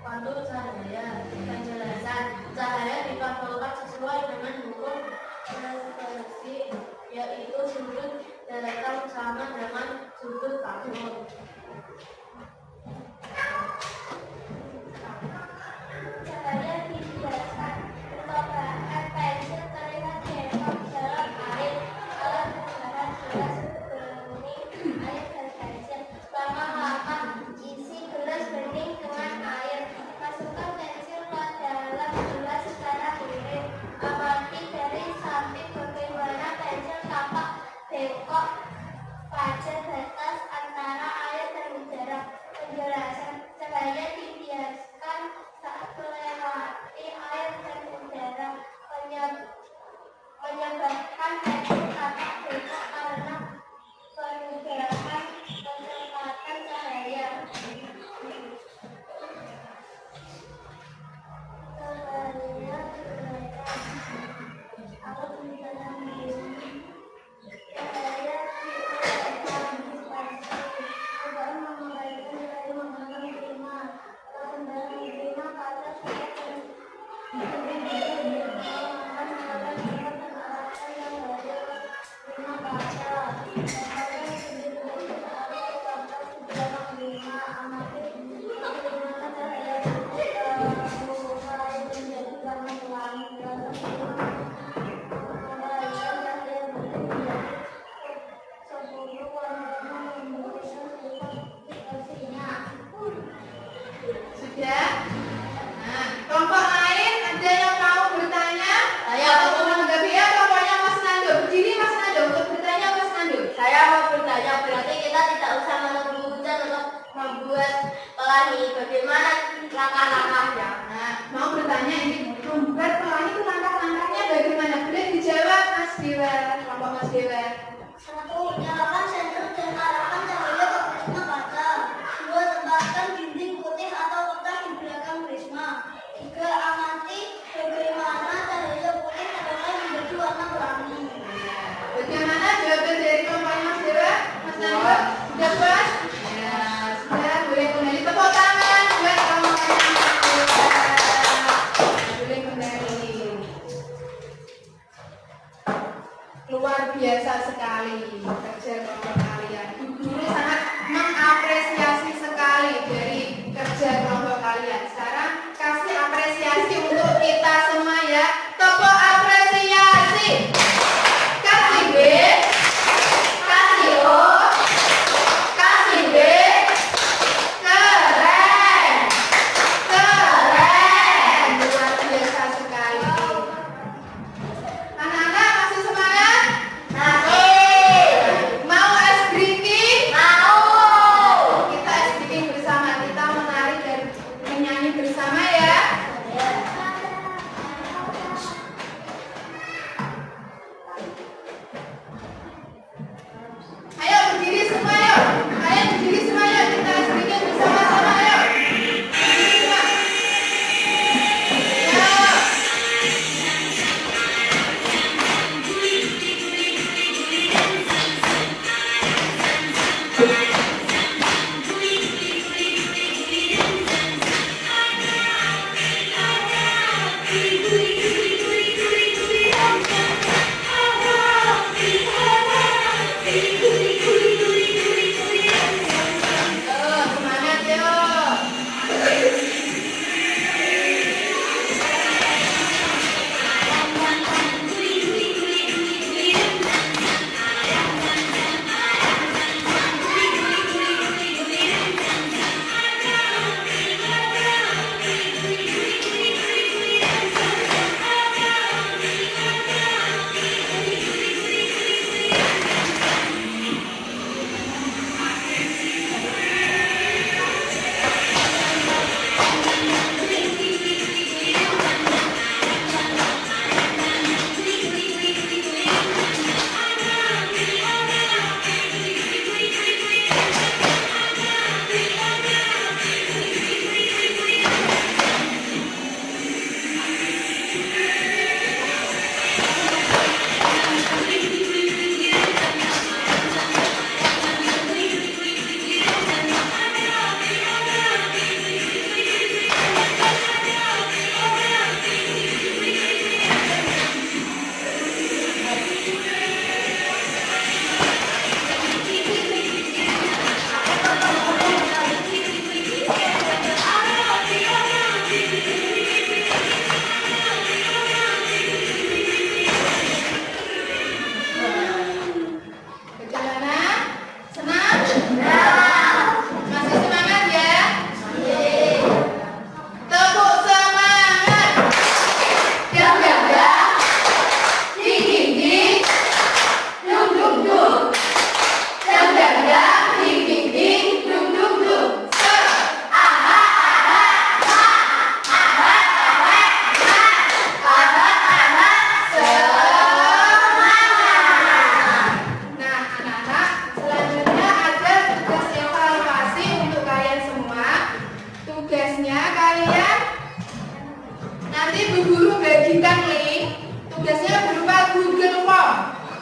pantul cahaya. Penjelasan, cahaya dipantulkan sesuai dengan hukum refleksi, yaitu sudut daratan sama dengan sudut pantul. Cahaya dibiaskan percobaan pensil terlihat jengkok dalam air. Alat pembahan gelas bening air dan pensil. Lama-lama isi gelas bening dengan air. Masukkan pensil ke dalam gelas secara miring. Amati dari samping bagaimana pensil tampak bengkok pada batas antara air dan udara. Penjelasan, cahaya dibiaskan saat melewati air dan udara, menyebabkan pensil tampak bengkok karena perubahan kecepatan cahaya. Sudah? Nah, kelompok lain ada yang mau bertanya? Atau menanggapi ya kelompoknya Mas Nando? Berdiri Mas Nando untuk bertanya Mas Nando. Saya mau bertanya, berarti kita tidak usah menunggu hujan untuk membuat pelangi. Bagaimana langkah-langkahnya? Nah, mau bertanya ini membuat pelangi itu langkah-langkahnya bagaimana? Boleh dijawab Mas Dewa, kelompok Mas Dewa. 1. Nyalakan senter dan arahkan cahaya ke prisma kaca. 2. Tempatkan dinding putih atau kertas di belakang prisma. 3. Amati bagaimana cahaya putih terangkat menjadi warna pelangi. Bagaimana jawaban dari kelompok Mas Dewa? Mas Nando, sudah puas? Ya, sudah. Boleh kembali tepuk tangan buat kelompoknya Mas Dewa. Boleh kembali. Luar biasa sekali kerja kelompok kalian. Guru sangat mengapresiasi sekali dari kerja kelompok kalian. Sekarang kasih apresiasi untuk kita semua ya. Tepuk apresiasi. Kasih B, kasih O, kasih B. Keren, keren, luar biasa sekali. Anak-anak masih semangat? Masih. Mau es drinking? Mau. Kita es drinking bersama, kita menari dan menyanyi bersama ya.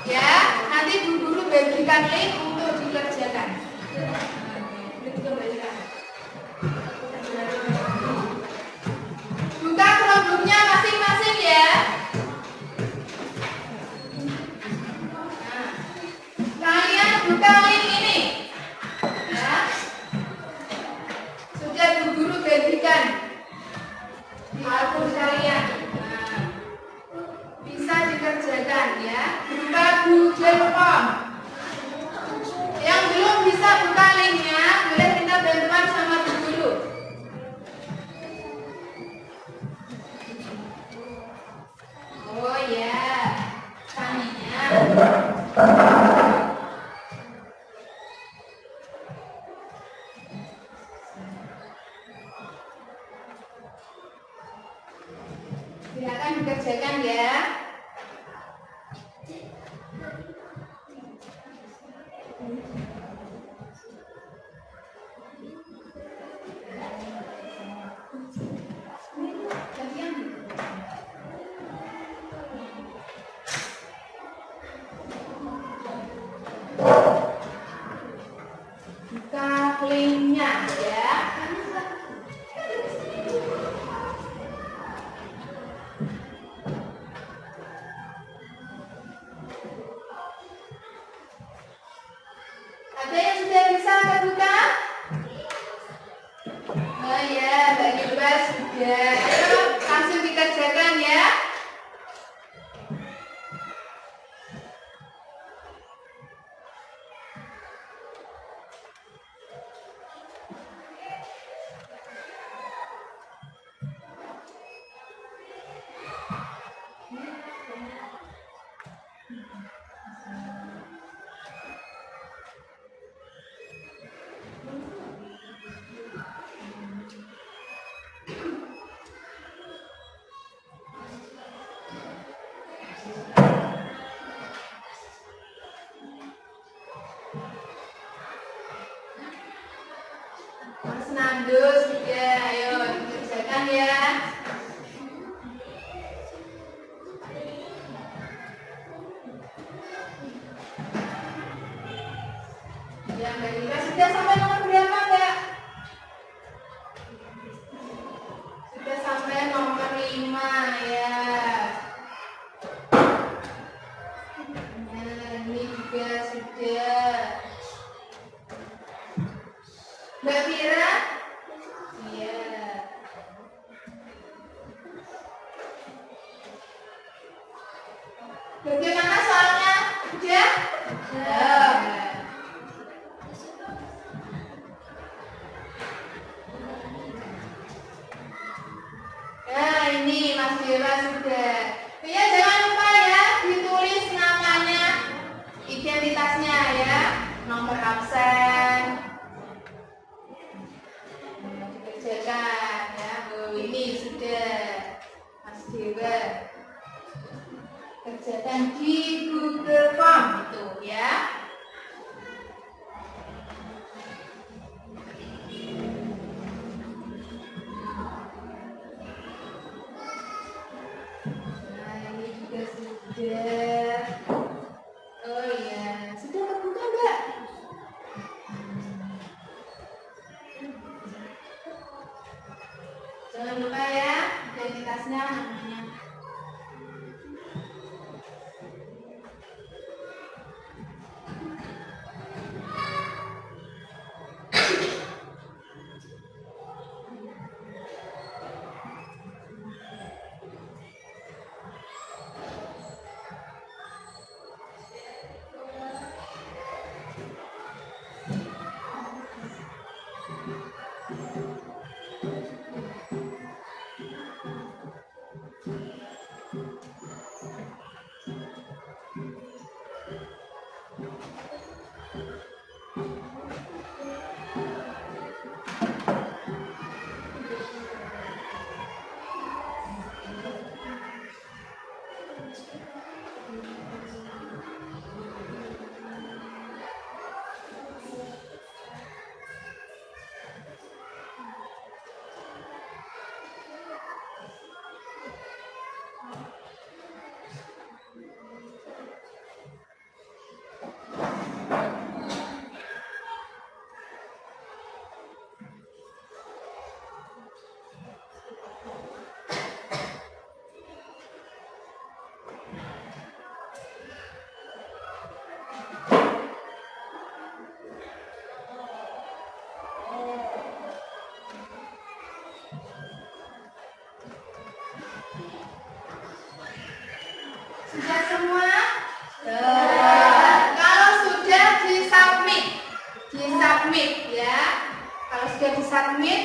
Ya, nanti Bu Guru bagikan link untuk dikerjakan. Buka Chromebooknya masing-masing ya. Kalian buka link ini. Ya. Sudah Bu Guru bagikan di akun kalian. Nah, bisa dikerjakan ya. Buka Google Form. Yang belum bisa buka linknya, boleh minta bantuan sama Bu Guru. Oh ya, taninya. Silakan dikerjakan ya. Buka linknya ya. Ada yang sudah bisa terbuka? Oh ya, Mbak Gilba sudah. Ayo langsung dikerjakan ya. Mas Nando sudah, ayo dikerjakan ya. Ya, Mbak Gilba sudah sampai nomor berapa, Mbak? Sudah sampai nomor 5 ya. Nah, ini juga sudah. Mbak Fira? Iya. Bagaimana soalnya? Sudah? Sudah. Nah, ini Mas Dewa sudah. Ya, jangan lupa ya ditulis namanya, identitasnya ya, nomor absen. Dikerjakan ya. Oh, ini sudah Mas Dewa. Kerjakan di Google Form itu ya.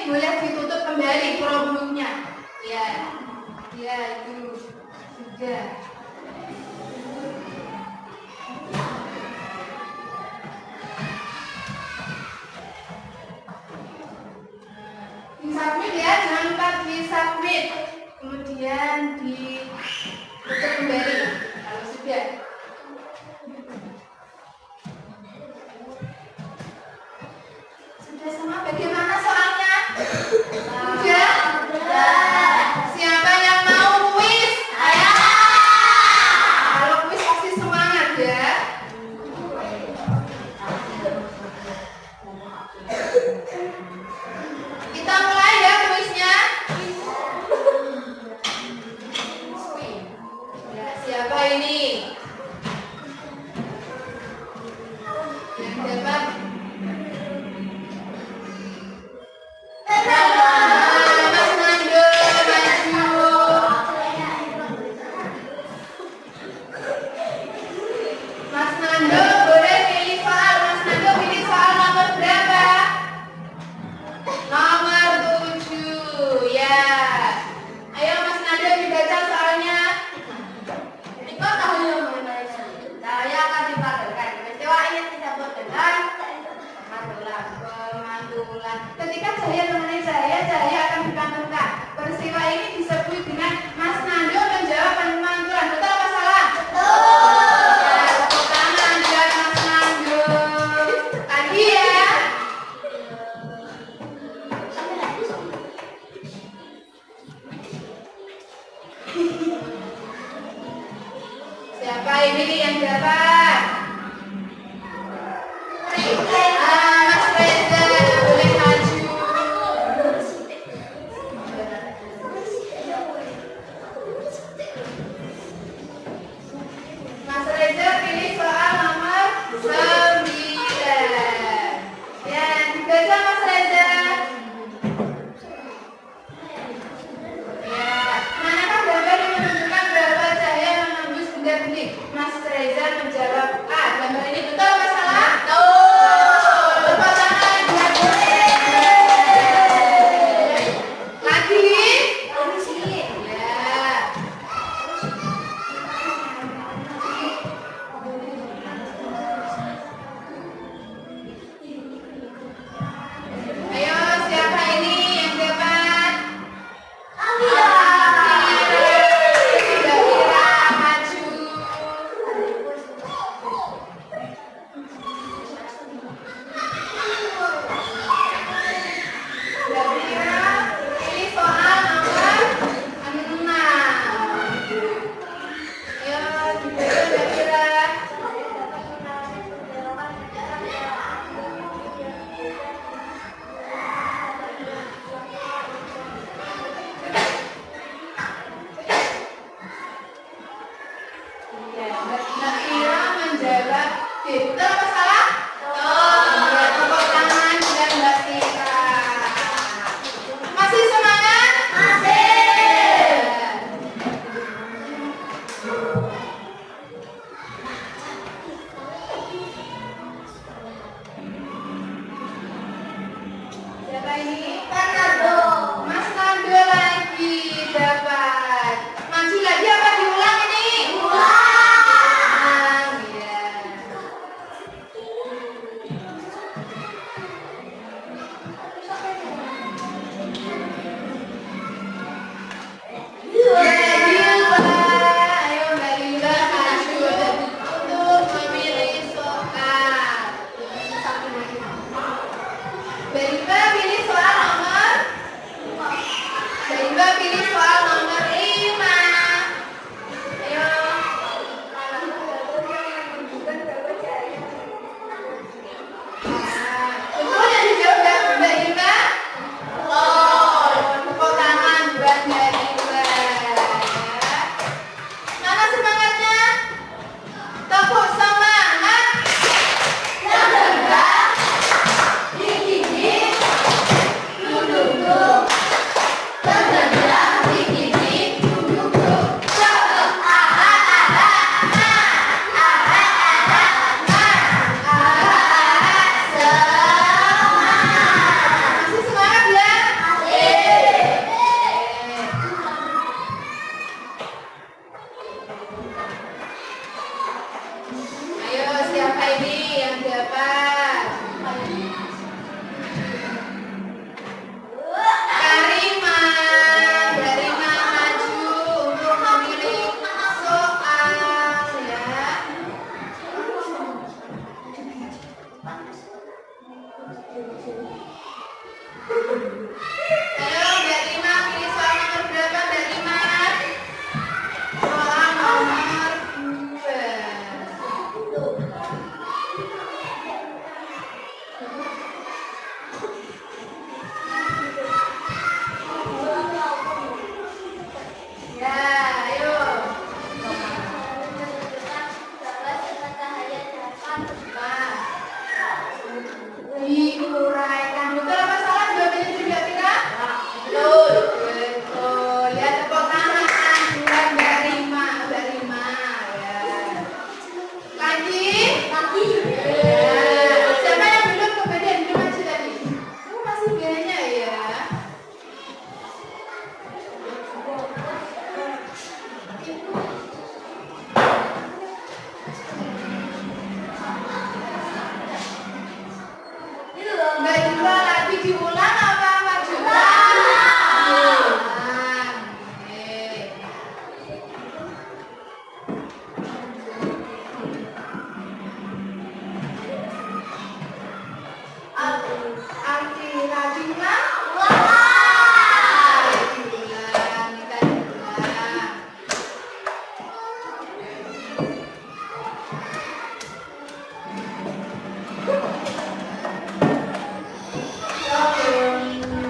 boleh ditutup kembali Chromebooknya. Ya, ya itu sudah. Disubmit ya, jangan lupa disubmit. Kemudian ditutup kembali. Kalau sudah. Sudah semua, bagaimana soalnya? Sudah? Siapa yang mau kuis? Ayo! Kalau kuis pasti semangat ya. Kita mulai ya kuisnya. Ya, siapa ini? Yang dapat? Mas Nando, maju. Mas Nando, boleh pilih soal. Mas Nando pilih soal nomor berapa? Nomor 7. Ya. Ayo Mas Nando dibaca soalnya. Ikut tahu mengenai saya akan dipakai peristiwa yang disebut dengan pemantulan. Ketika cahaya mengenai cahaya akan dipantulkan. Peristiwa ini disebut dengan Mas Nando menjawab pemantulan. Betul apa salah? Betul. Ya, tepuk tangan buat Mas Nando. Lagi ya. Siapa ini yang dapat? Mas Reza, boleh maju. Mas Reza pilih soal nomor 9. Ya, dibaca Mas Reza. Ya, manakah gambar yang menunjukkan bahwa cahaya menembus benda-benda? Mas Reza menjawab A. Gambar ini betul apa salah? Betul. Tepuk tangan buat Reza. Lagi? Ya. Ayo, siapa ini yang dapat? Zahira, maju. Zahira, pilih soal nomor 6. Ayo, dibaca Zahira. Ya, Mbak Ira menjawab B. Betul apa salah? Betul. Ya, tepuk tangan buat Mbak Ira. Masih semangat? Masih. Siapa ini? Mas Nando. Mas Nando lagi dapat. Maju lagi apa diulang ini? Ulang. Ya. Heri yang dapat. Karima, Karima maju untuk memilih soal ya. Ayo Karima pilih soal nomor berapa Karima? Soal nomor 2. Ya, ayo. Diuraikan. Betul apa salah jawabannya juga tidak? Betul. Betul. Lihat tepuk tangan buat Mbak Rima. Mbak Rima. Ya. Lagi? Ya. Siapa yang belum kemudian belum maju tadi? Oh, masih banyak ya. Mbak Jula lagi diulang apa Mbak Jula? Diulang. Arti lagi ulang? Diulang, kita diulang.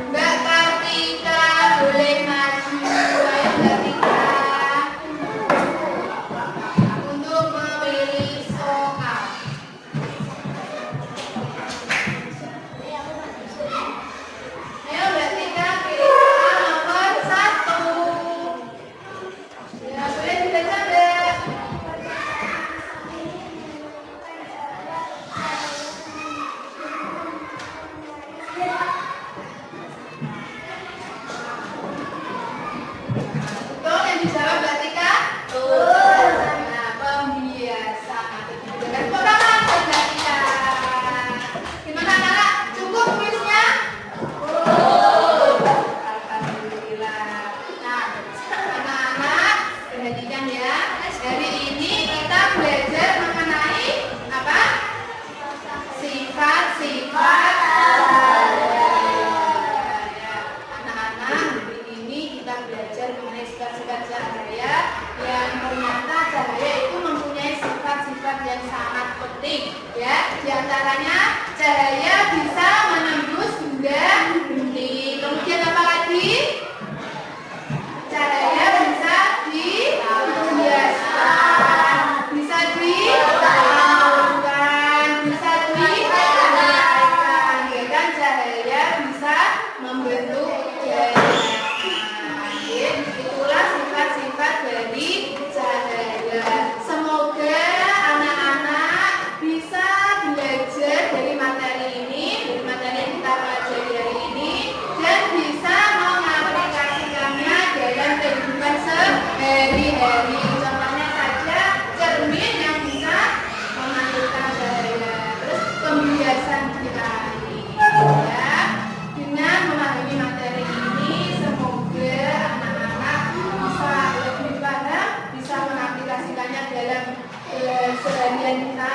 Mbak Kartika boleh maju. Ayo Mbak Tika untuk memilih soal. Ayo Mbak Tika pilih soal nomor 1. Ya boleh dibaca Mbak. Betul yang dijawab Mbak Tika? Betul. Nah, pembiasaan. Dengan potongan Mbak Tika. Gimana anak? Cukup kuisnya? Betul. Alhamdulillah. Nah, anak-anak perhatikan ya. Hari ini kita belajar mengenai apa? Sifat-sifat cahaya. Ya, anak-anak hari ini kita belajar mengenai sifat-sifat cahaya yang ternyata cahaya itu mempunyai sifat-sifat yang sangat penting ya. Di antaranya cahaya bisa menembus benda-benda. Kemudian apa lagi? Cahaya bisa dibiaskan, bisa ditampilkan, bisa diuraikan. Ya kan cahaya bisa membentuk jaringan. Itulah sifat-sifat dari cahaya. Semoga anak-anak bisa belajar dari materi ini, dari materi yang kita pelajari hari ini, dan bisa mengaplikasikannya dalam kehidupan sehari-hari. Contohnya saja cermin yang bisa menghasilkan cahaya. Terus pembiasan kita ini, ya. Dengan memahami materi ini, semoga anak-anak bisa lebih paham, bisa mengaplikasikannya dalam seharian kita